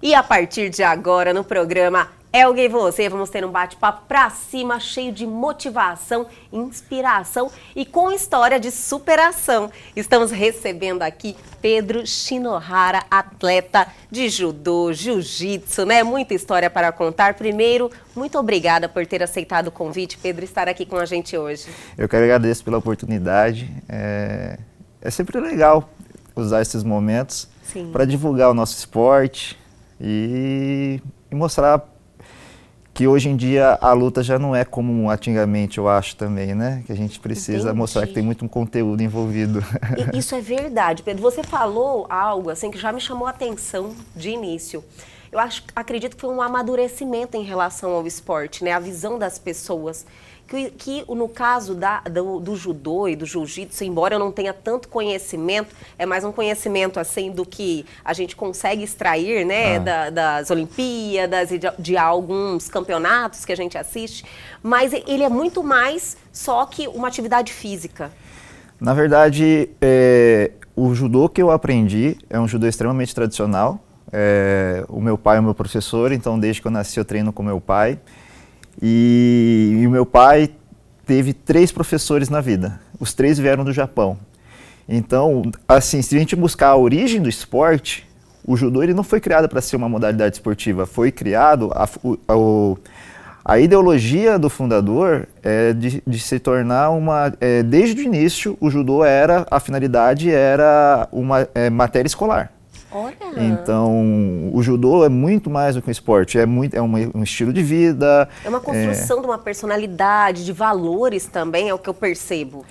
E a partir de agora, no programa Elga e Você, vamos ter um bate-papo pra cima, cheio de motivação, inspiração e com história de superação. Estamos recebendo aqui Pedro Shinohara, atleta de judô, jiu-jitsu, né? Muita história para contar. Primeiro, muito obrigada por ter aceitado o convite, Pedro, estar aqui com a gente hoje. Eu que agradeço pela oportunidade. É sempre legal usar esses momentos para divulgar o nosso esporte e mostrar que hoje em dia a luta já não é como antigamente, eu acho também, né? Que a gente precisa mostrar que tem muito conteúdo envolvido. Isso é verdade, Pedro. Você falou algo assim que já me chamou a atenção de início. Eu acredito que foi um amadurecimento em relação ao esporte, né? A visão das pessoas. Que no caso do judô e do jiu-jitsu, embora eu não tenha tanto conhecimento, é mais um conhecimento assim do que a gente consegue extrair, né, das Olimpíadas e de alguns campeonatos que a gente assiste, mas ele é muito mais só que uma atividade física. Na verdade, o judô que eu aprendi é um judô extremamente tradicional. O meu pai é o meu professor, então desde que eu nasci eu treino com meu pai. E o meu pai teve 3 professores na vida, os 3 vieram do Japão. Então, assim, se a gente buscar a origem do esporte, o judô ele não foi criado para ser uma modalidade esportiva, foi criado, a ideologia do fundador é de se tornar desde o início, o judô a finalidade era uma matéria escolar. Olha. Então, o judô é muito mais do que um esporte, um estilo de vida. É uma construção de uma personalidade, de valores também, é o que eu percebo.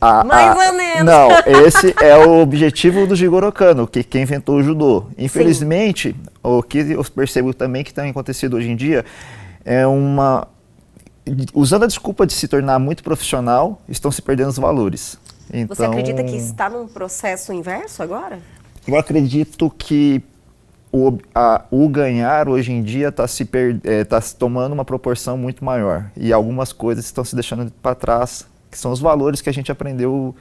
Mais ou menos. Não, esse é o objetivo do Jigoro Kano, quem inventou o judô. Infelizmente, o que eu percebo também que tem acontecido hoje em dia usando a desculpa de se tornar muito profissional, estão se perdendo os valores. Então, você acredita que está num processo inverso agora? Eu acredito que o ganhar hoje em dia está se tomando uma proporção muito maior e algumas coisas estão se deixando para trás, que são os valores que a gente aprendeu,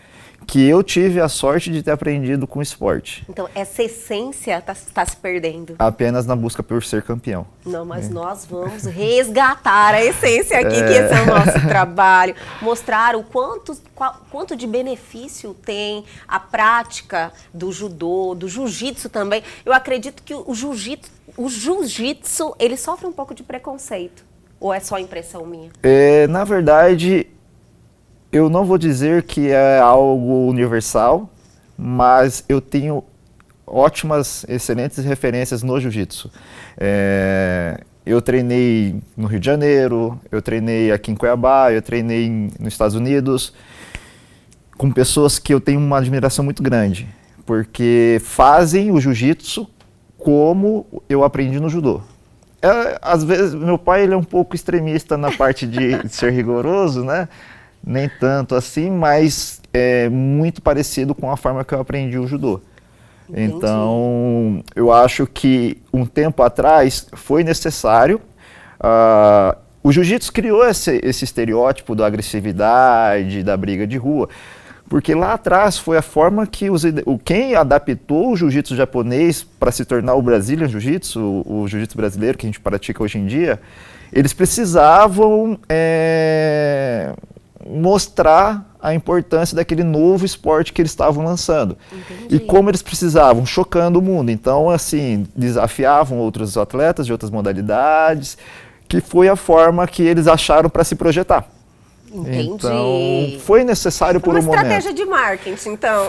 que eu tive a sorte de ter aprendido com o esporte. Então, essa essência está se perdendo. Apenas na busca por ser campeão. Não, mas nós vamos resgatar a essência aqui, que esse é o nosso trabalho. Mostrar o quanto de benefício tem a prática do judô, do jiu-jitsu também. Eu acredito que o jiu-jitsu, ele sofre um pouco de preconceito. Ou é só impressão minha? Na verdade, eu não vou dizer que é algo universal, mas eu tenho excelentes referências no jiu-jitsu. Eu treinei no Rio de Janeiro, eu treinei aqui em Cuiabá, eu treinei nos Estados Unidos, com pessoas que eu tenho uma admiração muito grande, porque fazem o jiu-jitsu como eu aprendi no judô. Às vezes, meu pai ele é um pouco extremista na parte de ser rigoroso, né? Nem tanto assim, mas é muito parecido com a forma que eu aprendi o judô. Entendi. Então, eu acho que um tempo atrás foi necessário. O jiu-jitsu criou esse estereótipo da agressividade, da briga de rua, porque lá atrás foi a forma que quem adaptou o jiu-jitsu japonês para se tornar o Brazilian Jiu-Jitsu, o jiu-jitsu brasileiro que a gente pratica hoje em dia, eles precisavam mostrar a importância daquele novo esporte que eles estavam lançando. Entendi. E como eles precisavam, chocando o mundo. Então, assim, desafiavam outros atletas de outras modalidades, que foi a forma que eles acharam para se projetar. Entendi. Então, foi necessário por um momento. Uma estratégia de marketing, então.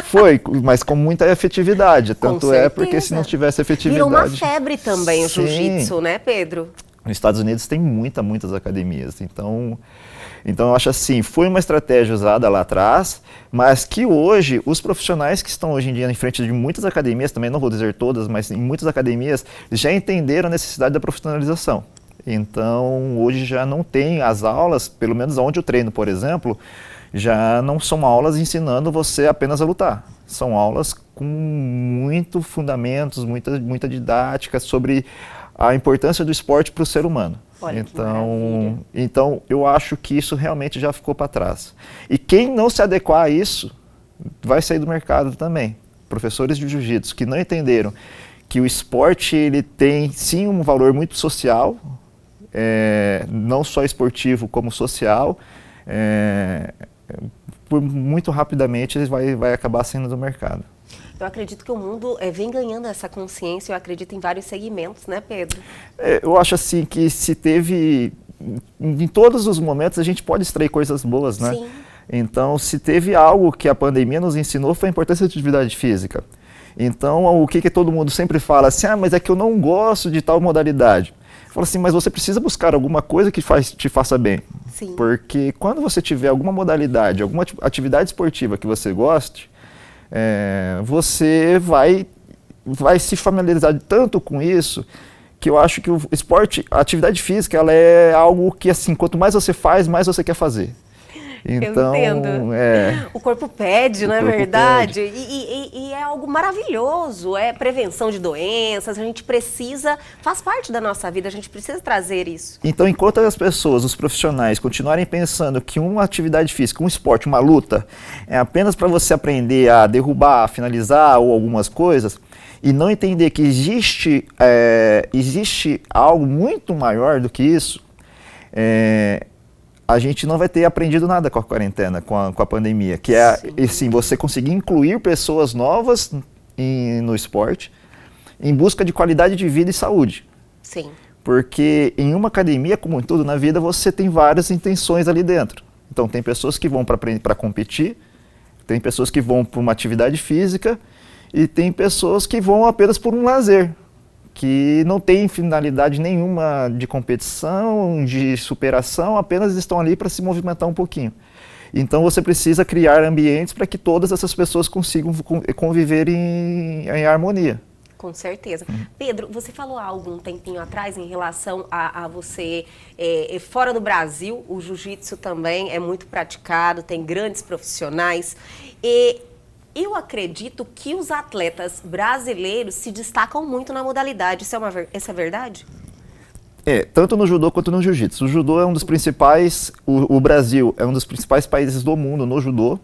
Foi, mas com muita efetividade. Tanto é porque se não tivesse efetividade... Virou uma febre também o jiu-jitsu, né, Pedro? Nos Estados Unidos tem muitas academias, então eu acho assim, foi uma estratégia usada lá atrás, mas que hoje, os profissionais que estão hoje em dia em frente de muitas academias, também não vou dizer todas, mas em muitas academias, já entenderam a necessidade da profissionalização. Então, hoje já não tem as aulas, pelo menos onde eu treino, por exemplo, já não são aulas ensinando você apenas a lutar. São aulas com muito fundamentos, muita didática sobre a importância do esporte para o ser humano. Olha, então, eu acho que isso realmente já ficou para trás. E quem não se adequar a isso, vai sair do mercado também. Professores de jiu-jitsu que não entenderam que o esporte ele tem sim um valor muito social, não só esportivo como social. Muito rapidamente ele vai acabar saindo do mercado. Eu acredito que o mundo vem ganhando essa consciência, eu acredito em vários segmentos, né, Pedro? Eu acho assim que se teve, em todos os momentos a gente pode extrair coisas boas, né? Sim. Então, se teve algo que a pandemia nos ensinou foi a importância da atividade física. Então, o que todo mundo sempre fala assim, mas é que eu não gosto de tal modalidade. Fala assim, mas você precisa buscar alguma coisa que te faça bem. Sim. Porque quando você tiver alguma modalidade, alguma atividade esportiva que você goste, você vai se familiarizar tanto com isso, que eu acho que o esporte, a atividade física, ela é algo que, assim, quanto mais você faz, mais você quer fazer. Então, eu entendo. O corpo pede, não é verdade? E é algo maravilhoso, é prevenção de doenças, a gente precisa, faz parte da nossa vida, a gente precisa trazer isso. Então, enquanto as pessoas, os profissionais, continuarem pensando que uma atividade física, um esporte, uma luta, é apenas para você aprender a derrubar, a finalizar ou algumas coisas, e não entender que existe algo muito maior do que isso, a gente não vai ter aprendido nada com a quarentena, com a pandemia, que é assim, você conseguir incluir pessoas novas no esporte em busca de qualidade de vida e saúde. Sim. Porque em uma academia, como em tudo na vida, você tem várias intenções ali dentro. Então tem pessoas que vão para competir, tem pessoas que vão para uma atividade física e tem pessoas que vão apenas por um lazer, que não tem finalidade nenhuma de competição, de superação, apenas estão ali para se movimentar um pouquinho. Então você precisa criar ambientes para que todas essas pessoas consigam conviver em harmonia. Com certeza. Pedro, você falou algo um tempinho atrás em relação a você, fora do Brasil, o jiu-jitsu também é muito praticado, tem grandes profissionais. Eu acredito que os atletas brasileiros se destacam muito na modalidade. Isso é verdade? Tanto no judô quanto no jiu-jitsu. O judô é um dos principais, o Brasil é um dos principais países do mundo no judô,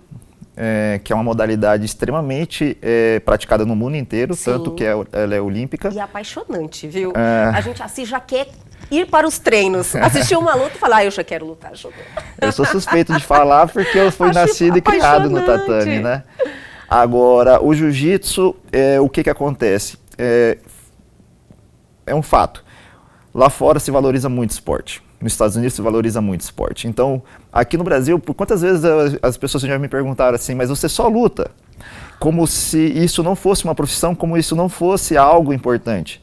que é uma modalidade extremamente praticada no mundo inteiro, Sim. Tanto que ela é olímpica. E apaixonante, viu? A gente assim já quer ir para os treinos, assistir uma luta e falar, eu já quero lutar judô. Eu sou suspeito de falar porque eu fui nascido e criado no tatame, né? Agora, o jiu-jitsu, o que acontece? É um fato. Lá fora se valoriza muito esporte. Nos Estados Unidos se valoriza muito esporte. Então, aqui no Brasil, por quantas vezes as pessoas já me perguntaram assim, mas você só luta? Como se isso não fosse uma profissão, como isso não fosse algo importante.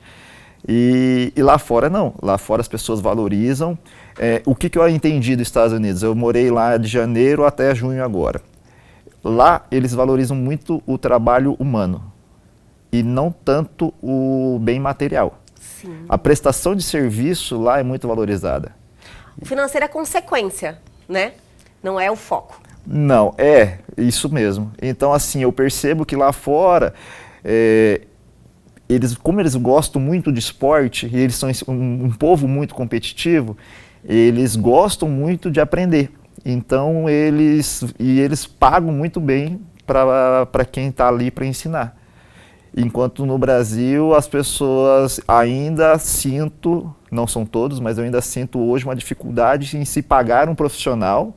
E lá fora não. Lá fora as pessoas valorizam. O que eu entendi dos Estados Unidos? Eu morei lá de janeiro até junho agora. Lá eles valorizam muito o trabalho humano e não tanto o bem material. Sim. A prestação de serviço lá é muito valorizada. O financeiro é consequência, né? Não é o foco. Não, isso mesmo. Então, assim, eu percebo que lá fora, como eles gostam muito de esporte, e eles são um povo muito competitivo, eles gostam muito de aprender. Então, eles pagam muito bem para quem está ali para ensinar. Enquanto no Brasil, as pessoas ainda sinto, não são todos, mas eu ainda sinto hoje uma dificuldade em se pagar um profissional,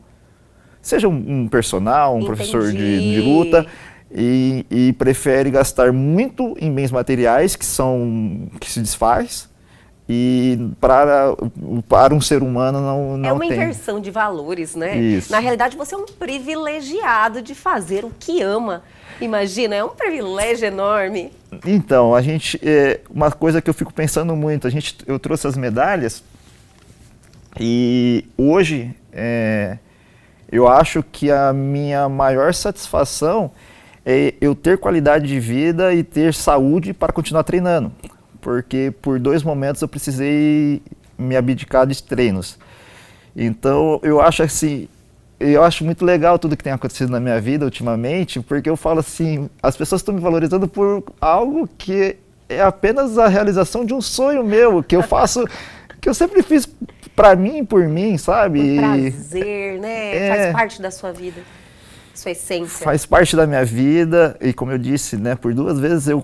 seja um personal, Entendi. Professor de luta, e prefere gastar muito em bens materiais que se desfaz, e para um ser humano não tem. É uma inversão de valores, né? Isso. Na realidade, você é um privilegiado de fazer o que ama. Imagina, é um privilégio enorme. Então, uma coisa que eu fico pensando muito, eu trouxe as medalhas e hoje eu acho que a minha maior satisfação é eu ter qualidade de vida e ter saúde para continuar treinando. Porque por 2 momentos eu precisei me abdicar de treinos. Então, eu acho muito legal tudo que tem acontecido na minha vida ultimamente, porque eu falo assim, as pessoas estão me valorizando por algo que é apenas a realização de um sonho meu, que eu faço, que eu sempre fiz pra mim, por mim, sabe? Um prazer, né? Faz parte da sua vida, sua essência. Faz parte da minha vida e, como eu disse, né, por 2 vezes eu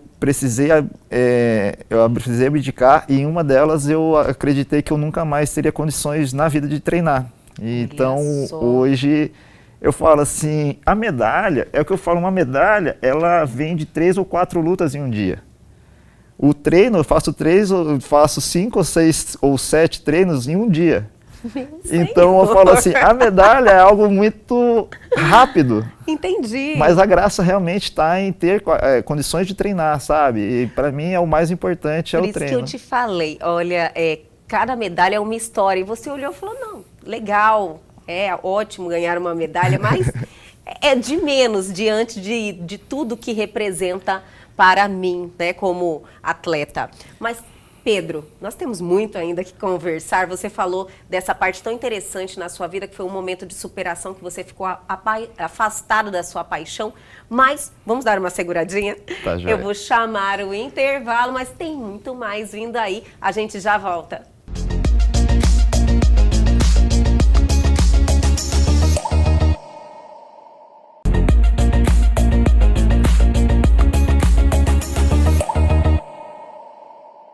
eu precisei abdicar, e em uma delas eu acreditei que eu nunca mais teria condições na vida de treinar. Então, hoje, eu falo assim, a medalha, é o que eu falo, uma medalha, ela vem de 3 ou 4 lutas em um dia. O treino, eu faço 5 ou 6 ou 7 treinos em um dia. Então eu falo assim, a medalha é algo muito rápido. Entendi. Mas a graça realmente está em ter condições de treinar, sabe? E para mim é o mais importante, é o treino. Por isso que eu te falei, olha, cada medalha é uma história. E você olhou e falou, não, legal, é ótimo ganhar uma medalha, mas é de menos diante de tudo que representa para mim, né, como atleta. Mas Pedro, nós temos muito ainda que conversar. Você falou dessa parte tão interessante na sua vida, que foi um momento de superação, que você ficou afastado da sua paixão. Mas vamos dar uma seguradinha? Tá, joia. Eu vou chamar o intervalo, mas tem muito mais vindo aí. A gente já volta.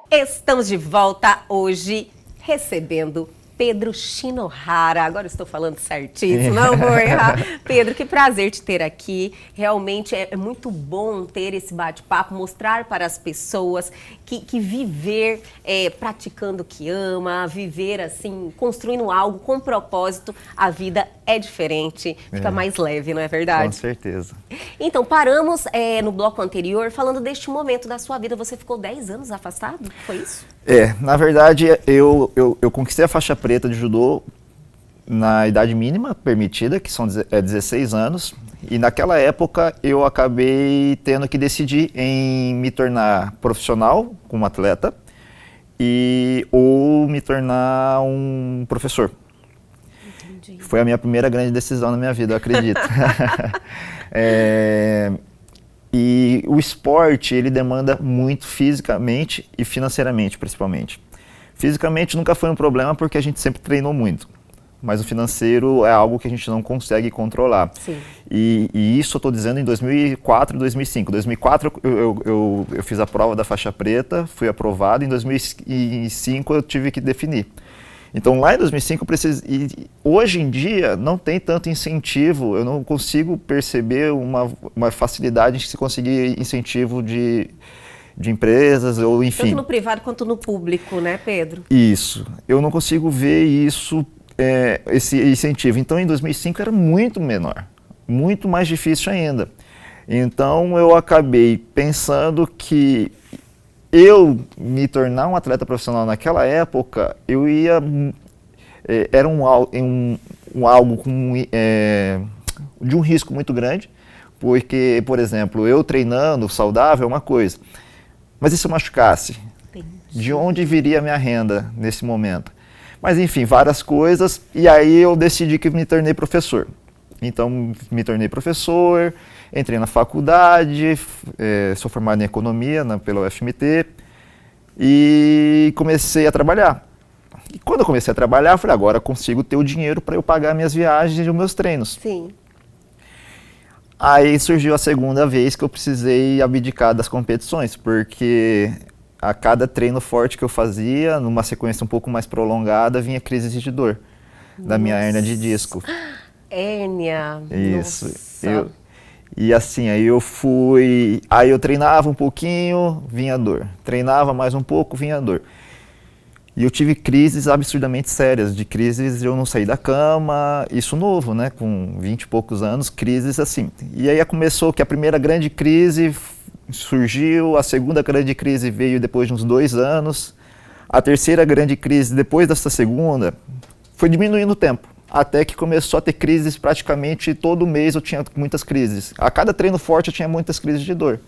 Estamos de volta hoje recebendo Pedro Shinohara. Agora eu estou falando certíssimo, não vou errar. Pedro, que prazer te ter aqui. Realmente é muito bom ter esse bate-papo, mostrar para as pessoas que viver praticando o que ama, viver assim, construindo algo com propósito, a vida é diferente, fica mais leve, não é verdade? Com certeza. Então, paramos no bloco anterior falando deste momento da sua vida. Você ficou 10 anos afastado? Foi isso? Na verdade, eu conquistei a faixa preta de judô na idade mínima permitida, que são 16 anos. E naquela época eu acabei tendo que decidir em me tornar profissional como atleta ou me tornar um professor. Entendi. Foi a minha primeira grande decisão na minha vida, eu acredito. E o esporte, ele demanda muito fisicamente e financeiramente, principalmente. Fisicamente nunca foi um problema porque a gente sempre treinou muito. Mas o financeiro é algo que a gente não consegue controlar. Sim. E isso eu estou dizendo em 2004 e 2005. Em 2004 eu fiz a prova da faixa preta, fui aprovado. Em 2005 eu tive que definir. Então lá em 2005 eu precisei... Hoje em dia não tem tanto incentivo, eu não consigo perceber uma facilidade em se conseguir incentivo de empresas ou enfim. Tanto no privado quanto no público, né, Pedro? Isso. Eu não consigo ver isso, esse incentivo. Então, em 2005 era muito menor, muito mais difícil ainda. Então, eu acabei pensando que eu me tornar um atleta profissional naquela época, eu ia... era algo com, de um risco muito grande, porque, por exemplo, eu treinando saudável é uma coisa, mas e se eu machucasse? Entendi. De onde viria a minha renda nesse momento? Mas enfim, várias coisas, e aí eu decidi que me tornei professor. Então, me tornei professor, entrei na faculdade, sou formado em economia pela UFMT, e comecei a trabalhar. E quando eu comecei a trabalhar, eu falei, agora eu consigo ter o dinheiro para eu pagar minhas viagens e os meus treinos. Sim. Aí surgiu a segunda vez que eu precisei abdicar das competições, porque a cada treino forte que eu fazia, numa sequência um pouco mais prolongada, vinha crises de dor da minha hérnia de disco. Hérnia. Isso. E assim, aí eu treinava um pouquinho, vinha dor. Treinava mais um pouco, vinha dor. E eu tive crises absurdamente sérias, de crises eu não saí da cama, isso novo, né, com 20 e poucos anos, crises assim. E aí começou que a primeira grande crise surgiu, a segunda grande crise veio depois de uns 2 anos, a terceira grande crise depois dessa segunda foi diminuindo o tempo, até que começou a ter crises praticamente todo mês eu tinha muitas crises. A cada treino forte eu tinha muitas crises de dor.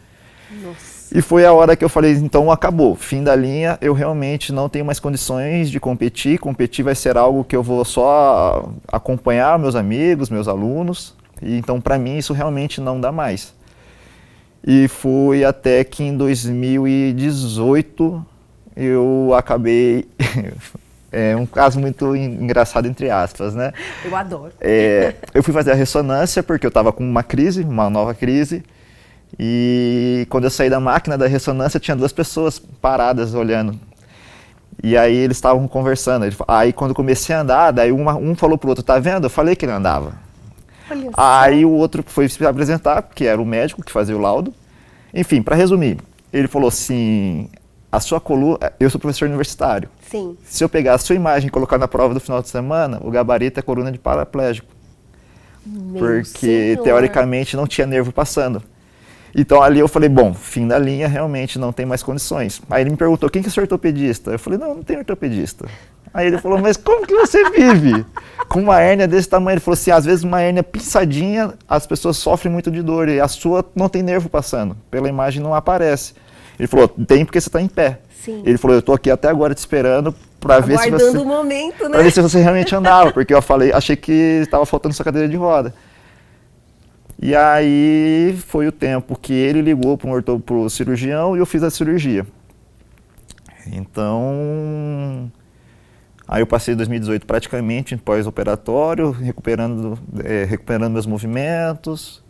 Nossa. E foi a hora que eu falei, então acabou, fim da linha, eu realmente não tenho mais condições de competir. Competir vai ser algo que eu vou só acompanhar meus amigos, meus alunos, e então para mim isso realmente não dá mais. E foi até que em 2018 eu acabei, um caso muito engraçado entre aspas, né? Eu adoro. Eu fui fazer a ressonância porque eu estava com uma crise, uma nova crise, E quando eu saí da máquina da ressonância, tinha 2 pessoas paradas olhando. E aí eles estavam conversando. Aí quando eu comecei a andar, daí um falou pro outro, tá vendo? Eu falei que ele andava. Olha só. Aí o outro foi se apresentar, que era o médico que fazia o laudo. Enfim, para resumir, ele falou assim, a sua coluna, eu sou professor universitário. Sim. Se eu pegar a sua imagem e colocar na prova do final de semana, o gabarito é coluna de paraplégico. Meu Porque senhor. teoricamente não tinha nervo passando. Então ali eu falei, bom, fim da linha, realmente não tem mais condições. Aí ele me perguntou, quem que é seu ortopedista? Eu falei, não tem ortopedista. Aí ele falou, mas como que você vive com uma hérnia desse tamanho? Ele falou assim, às vezes uma hérnia pinçadinha, as pessoas sofrem muito de dor e a sua não tem nervo passando, pela imagem não aparece. Ele falou, tem porque você está em pé. Sim. Ele falou, eu estou aqui até agora te esperando para ver se você... Aguardando o momento, né? Para ver se você realmente andava, porque eu falei, achei que estava faltando sua cadeira de roda. E aí foi o tempo que ele ligou para o cirurgião e eu fiz a cirurgia. Então, aí eu passei 2018 praticamente em pós-operatório, recuperando meus movimentos.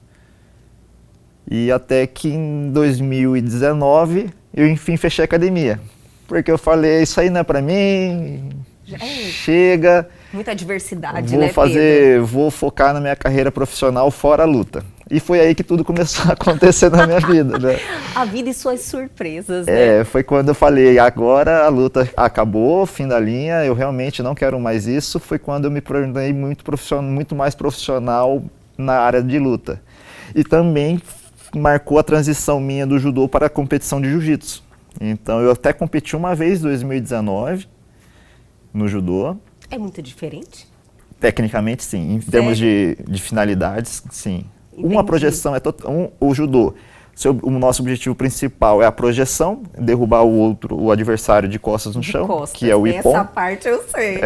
E até que em 2019 eu enfim fechei a academia. Porque eu falei, isso aí não é para mim, chega. Muita diversidade, né, Vou focar na minha carreira profissional fora a luta. E foi aí que tudo começou a acontecer na minha vida, né? A vida e suas surpresas, né? Foi quando eu falei, agora a luta acabou, fim da linha, eu realmente não quero mais isso. Foi quando eu me tornei muito mais profissional na área de luta. E também marcou a transição minha do judô para a competição de jiu-jitsu. Então eu até competi uma vez em 2019 no judô. É muito diferente? Tecnicamente, sim. Em termos de finalidades, sim. Entendi. Uma projeção o judô. O nosso objetivo principal é a projeção, derrubar o adversário de costas no chão, que é o ippon. Essa parte eu sei.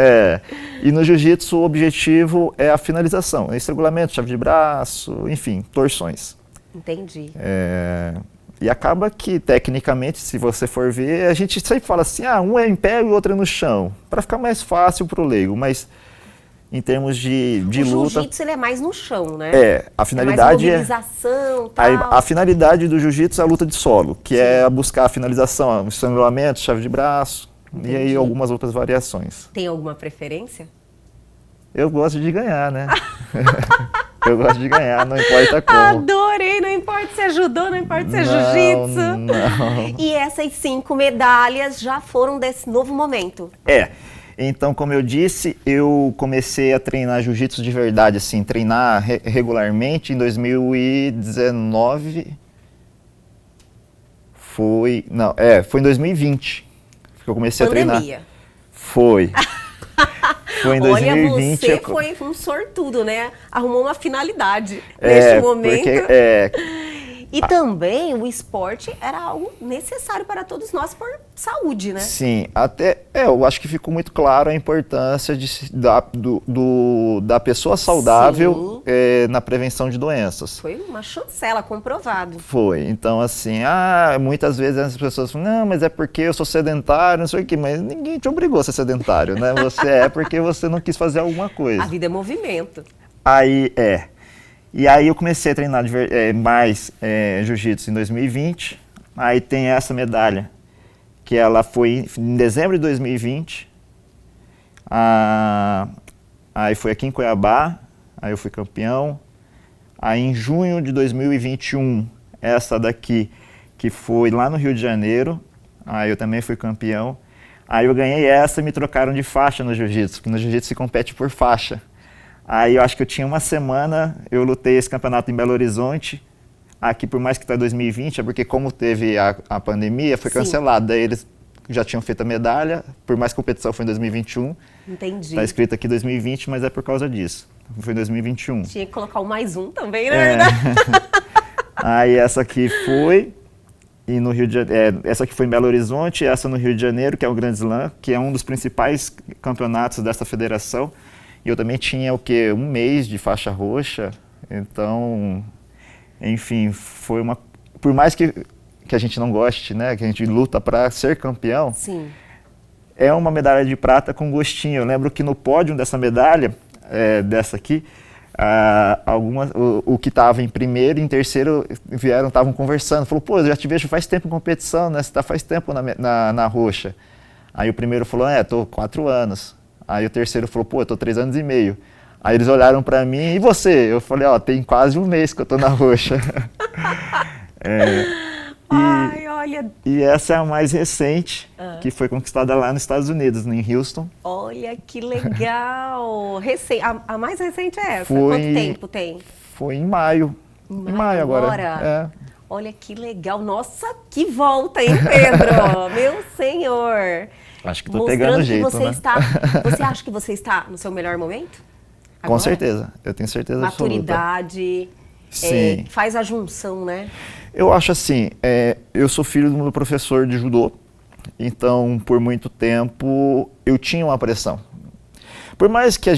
E no jiu-jitsu o objetivo é a finalização, estrangulamento, chave de braço, enfim, torções. Entendi. E acaba que, tecnicamente, se você for ver, a gente sempre fala assim, um é em pé e o outro é no chão, para ficar mais fácil para o leigo, mas em termos de luta... O jiu-jitsu ele é mais no chão, né? A finalidade é mais mobilização, tal. A finalidade do jiu-jitsu é a luta de solo, que é buscar a finalização, estrangulamento, chave de braço, e aí algumas outras variações. Tem alguma preferência? Eu gosto de ganhar, né? Eu gosto de ganhar, não importa como. Adorei, não importa se é judô, não importa se é jiu-jitsu. Não. E essas 5 medalhas já foram desse novo momento. Então, como eu disse, eu comecei a treinar jiu-jitsu de verdade, assim, treinar regularmente em 2019. Foi em 2020 que eu comecei a treinar. Foi em 2020. Olha, você foi um sortudo, né? Arrumou uma finalidade neste momento. E também o esporte era algo necessário para todos nós por saúde, né? Sim, eu acho que ficou muito claro a importância da pessoa saudável na prevenção de doenças. Foi uma chancela, comprovado. Foi, então assim, muitas vezes as pessoas falam, não, mas é porque eu sou sedentário, não sei o quê, mas ninguém te obrigou a ser sedentário, né? Você é porque você não quis fazer alguma coisa. A vida é movimento. E aí eu comecei a treinar mais jiu-jitsu em 2020, aí tem essa medalha, que ela foi em dezembro de 2020, aí foi aqui em Cuiabá, aí eu fui campeão, aí em junho de 2021, essa daqui, que foi lá no Rio de Janeiro, aí eu também fui campeão, aí eu ganhei essa e me trocaram de faixa no jiu-jitsu, porque no jiu-jitsu se compete por faixa. Aí eu acho que eu tinha uma semana, eu lutei esse campeonato em Belo Horizonte, aqui por mais que está 2020, é porque como teve a pandemia, foi cancelado, daí eles já tinham feito a medalha, por mais que a competição foi em 2021. Entendi. Está escrito aqui 2020, mas é por causa disso, foi em 2021. Tinha que colocar o mais um também, né? Aí essa aqui foi, e no Rio de essa aqui foi em Belo Horizonte, essa no Rio de Janeiro, que é o Grand Slam, que é um dos principais campeonatos dessa federação. E eu também tinha, um mês de faixa roxa, então, enfim, foi uma... Por mais que a gente não goste, né, que a gente luta para ser campeão, Sim. É uma medalha de prata com gostinho. Eu lembro que no pódio dessa medalha, dessa aqui, O que estava em primeiro e em terceiro estavam conversando. Falou, pô, eu já te vejo faz tempo em competição, né? Você está faz tempo na roxa. Aí o primeiro falou, tô 4 anos. Aí o terceiro falou, pô, eu tô 3 anos e meio. Aí eles olharam para mim, e você? Eu falei, tem quase um mês que eu tô na roxa. Ai, olha. E essa é a mais recente, que foi conquistada lá nos Estados Unidos, em Houston. Olha que legal! A mais recente é essa? Foi, Quanto tempo tem? Foi em maio. Em maio agora. Olha que legal! Nossa, que volta, hein, Pedro? Meu senhor! Acho que tô pegando jeito, que você né? Você acha que você está no seu melhor momento? Agora? Com certeza, eu tenho certeza Maturidade, Sim. Faz a junção, né? Eu acho assim, eu sou filho do meu professor de judô, então por muito tempo eu tinha uma pressão. Por mais que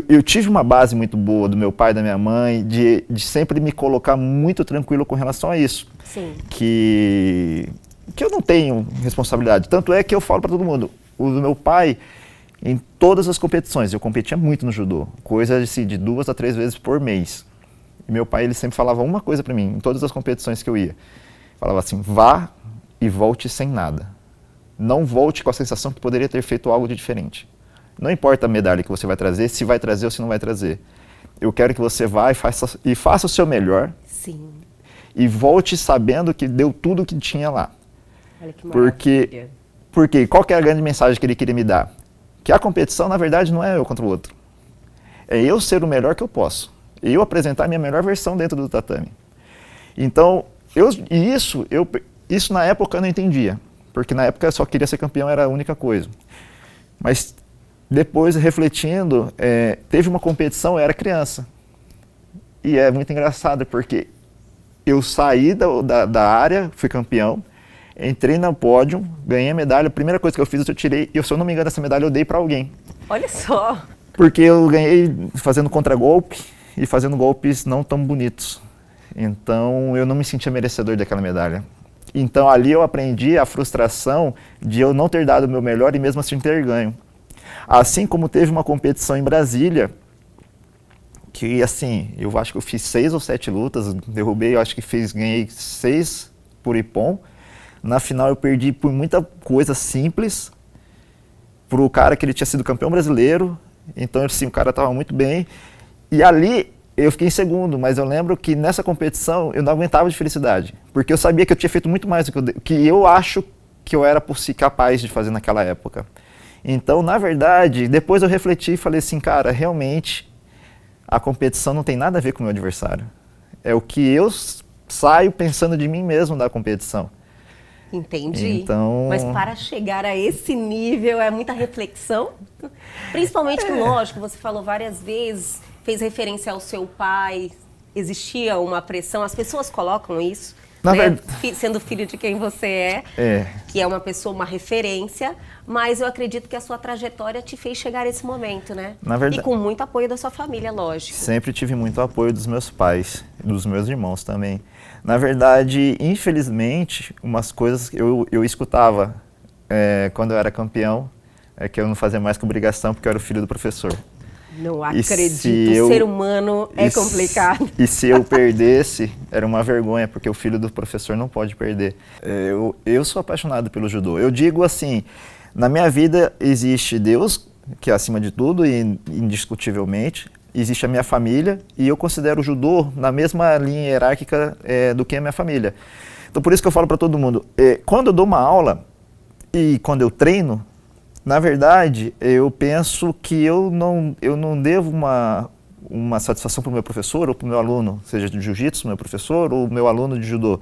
eu tive uma base muito boa do meu pai e da minha mãe, de sempre me colocar muito tranquilo com relação a isso. Sim. Que eu não tenho responsabilidade. Tanto é que eu falo para todo mundo, o do meu pai, em todas as competições, eu competia muito no judô, coisa assim, de 2 a 3 vezes por mês. E meu pai, ele sempre falava uma coisa para mim, em todas as competições que eu ia. Falava assim, vá e volte sem nada. Não volte com a sensação que poderia ter feito algo de diferente. Não importa a medalha que você vai trazer, se vai trazer ou se não vai trazer. Eu quero que você vá e faça o seu melhor. Sim. E volte sabendo que deu tudo o que tinha lá. Olha que maravilha. Porque qual que é a grande mensagem que ele queria me dar? Que a competição, na verdade, não é eu contra o outro. É eu ser o melhor que eu posso. Eu apresentar a minha melhor versão dentro do tatame. Então, isso na época eu não entendia, porque na época eu só queria ser campeão, era a única coisa. Mas depois, refletindo, teve uma competição, eu era criança. E é muito engraçado, porque eu saí da área, fui campeão, entrei no pódio, ganhei a medalha, a primeira coisa que eu fiz, eu tirei, e se eu não me engano, essa medalha eu dei para alguém. Olha só! Porque eu ganhei fazendo contragolpe, e fazendo golpes não tão bonitos. Então, eu não me sentia merecedor daquela medalha. Então, ali eu aprendi a frustração de eu não ter dado o meu melhor e mesmo assim ter ganho. Assim como teve uma competição em Brasília, que assim, eu acho que eu fiz 6 ou 7 lutas, derrubei, eu acho que ganhei 6 por ippon. Na final eu perdi por muita coisa simples, pro cara que ele tinha sido campeão brasileiro, então assim, o cara estava muito bem. E ali eu fiquei em segundo, mas eu lembro que nessa competição eu não aguentava de felicidade, porque eu sabia que eu tinha feito muito mais do que eu acho que eu era capaz de fazer naquela época. Então, na verdade, depois eu refleti e falei assim, cara, realmente a competição não tem nada a ver com o meu adversário. É o que eu saio pensando de mim mesmo da competição. Entendi. Então... Mas para chegar a esse nível é muita reflexão, principalmente que, lógico, você falou várias vezes, fez referência ao seu pai, existia uma pressão, as pessoas colocam isso, né? Sendo filho de quem você que é uma pessoa, uma referência, mas eu acredito que a sua trajetória te fez chegar a esse momento, né? Na verdade, e com muito apoio da sua família, lógico. Sempre tive muito apoio dos meus pais, dos meus irmãos também. Na verdade, infelizmente, umas coisas que eu escutava quando eu era campeão, que eu não fazia mais que obrigação porque eu era o filho do professor. Não acredito, o ser humano é complicado. E se eu perdesse, era uma vergonha, porque o filho do professor não pode perder. Eu sou apaixonado pelo judô. Eu digo assim, na minha vida existe Deus, que é acima de tudo, e indiscutivelmente, existe a minha família, e eu considero o judô na mesma linha hierárquica do que a minha família. Então por isso que eu falo para todo mundo, quando eu dou uma aula e quando eu treino, na verdade, eu penso que eu não devo uma satisfação para o meu professor ou para o meu aluno, seja de jiu-jitsu, meu professor, ou meu aluno de judô.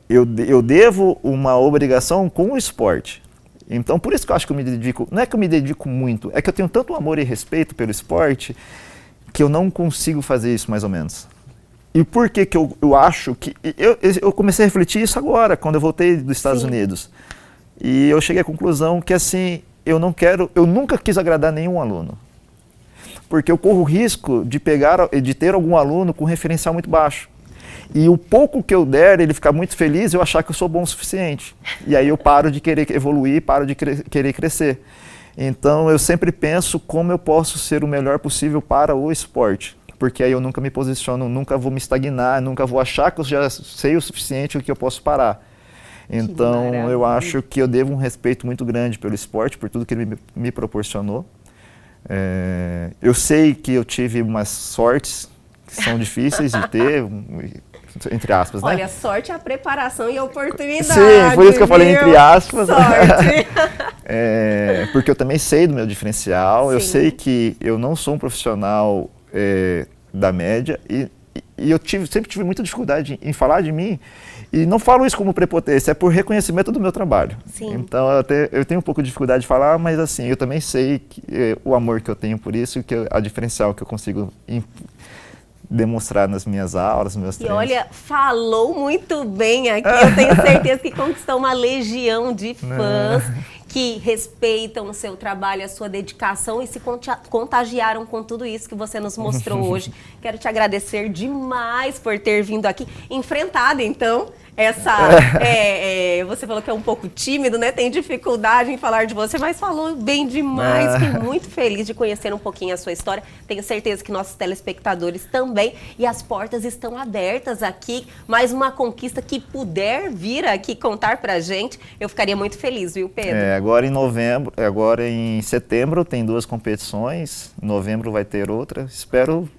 Eu devo uma obrigação com o esporte. Então, por isso que eu acho que eu me dedico, não é que eu me dedico muito, é que eu tenho tanto amor e respeito pelo esporte que eu não consigo fazer isso mais ou menos. E por que eu acho que... Eu comecei a refletir isso agora, quando eu voltei dos Estados Unidos. E eu cheguei à conclusão que assim, eu nunca quis agradar nenhum aluno. Porque eu corro o risco de ter algum aluno com referencial muito baixo. E o pouco que eu der, ele ficar muito feliz, eu achar que eu sou bom o suficiente. E aí eu paro de querer evoluir, paro de querer crescer. Então, eu sempre penso como eu posso ser o melhor possível para o esporte, porque aí eu nunca me posiciono, nunca vou me estagnar, nunca vou achar que eu já sei o suficiente o que eu posso parar. Então, eu acho que eu devo um respeito muito grande pelo esporte, por tudo que ele me proporcionou. Eu sei que eu tive umas sortes que são difíceis de ter, entre aspas, né? Olha, sorte é a preparação e a oportunidade. Sim, por isso que eu falei entre aspas. Sorte. Porque eu também sei do meu diferencial, Sim. eu sei que eu não sou um profissional da média e eu sempre tive muita dificuldade em falar de mim, e não falo isso como prepotência, é por reconhecimento do meu trabalho. Sim. Então eu tenho um pouco de dificuldade de falar, mas assim, eu também sei o amor que eu tenho por isso, a diferencial que eu consigo demonstrar nas minhas aulas, nos meus treinos. E olha, falou muito bem aqui, eu tenho certeza que conquistou uma legião de fãs que respeitam o seu trabalho, a sua dedicação e se contagiaram com tudo isso que você nos mostrou hoje. Quero te agradecer demais por ter vindo aqui, enfrentado então você falou que é um pouco tímido, né? Tem dificuldade em falar de você, mas falou bem demais. Fiquei muito feliz de conhecer um pouquinho a sua história. Tenho certeza que nossos telespectadores também. E as portas estão abertas aqui. Mais uma conquista que puder vir aqui contar pra gente, eu ficaria muito feliz, viu, Pedro? Agora em setembro tem 2 competições, em novembro vai ter outra. Espero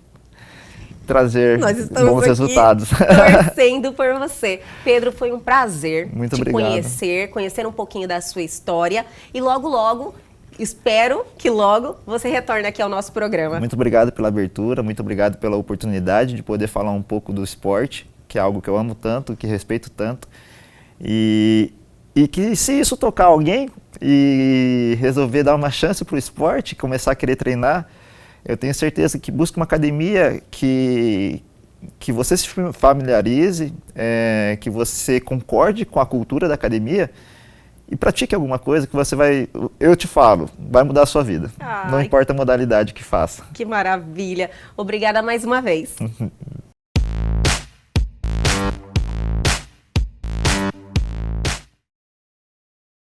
trazer bons resultados. Torcendo por você. Pedro, foi um prazer te conhecer um pouquinho da sua história e logo, espero que logo você retorne aqui ao nosso programa. Muito obrigado pela abertura, muito obrigado pela oportunidade de poder falar um pouco do esporte, que é algo que eu amo tanto, que respeito tanto, e que se isso tocar alguém e resolver dar uma chance para o esporte, começar a querer treinar, eu tenho certeza que busque uma academia que você se familiarize, que você concorde com a cultura da academia e pratique alguma coisa que você eu te falo, vai mudar a sua vida. Não importa a modalidade que faça. Que maravilha. Obrigada mais uma vez.